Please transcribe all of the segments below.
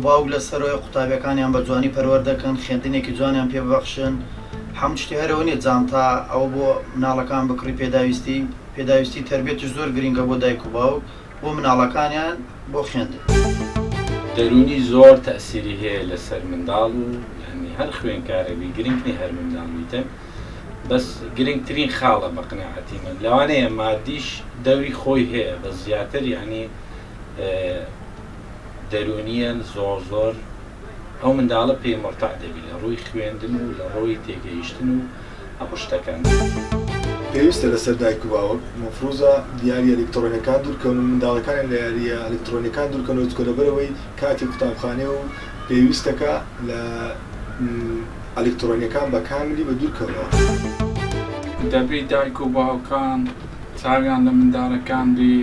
باوک لەسەرەوەی قوتابیەکانیان بە جوانی پەروەەر دەکەن، خوێندنێکی جوانیان پێ ببەخشن، هەموو شتی هەرەوە نیە جانتا ئەوە بۆ مناڵەکان بکڕی پێداویستی تربێتش زۆر گرنگە بۆ دایک و باوک بۆ مناڵەکانیان بۆ خوێندن. دەرونی زۆر تەئسیری هەیە لەسەر منداڵ و یعنی هەر خوێندکارێکی گرنگ نی هەر منداڵ بیتن، بەس گرنگترین خاڵە بە قناعەتی من لەوانەیە مادیش دەوری خۆی هەیە بە زیاتر یعنی دەرونیان زۆر ئەو منداڵە پێی مەرتاع دەبی لە ڕووی خوێندن و لە ڕۆی تێگەیشتن و هەموو شتەکان. پێویستە لەسەر دایک و باوک مەفروزە دیاری ئەلکترۆنیەکان دوورکەون و منداڵەکانیان لە یاریە ئەلکترۆنیەکان دوورکەنەوە لەبەرەوەی کاتی قوتابخانەیە و پێویستەکە لە ئەلکترۆنیەکان بە کاملی بە دوورکەونەوە. دەبێ دایک و باوکان چاویان لە منداڵەکان بێ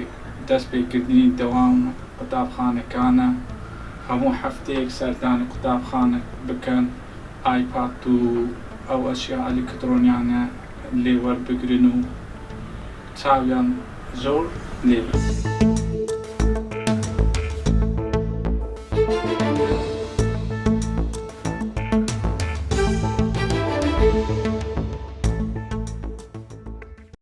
دەست پێکردنی دەوام قوتابخانەکانە، هەموو هەفتەیەک سەردانی قوتابخانە بکەن، ئایپاد و ئەو ئەشیا ئەلکترۆنیانە لێ وەربگرن و چاویان زۆر لێ بێت.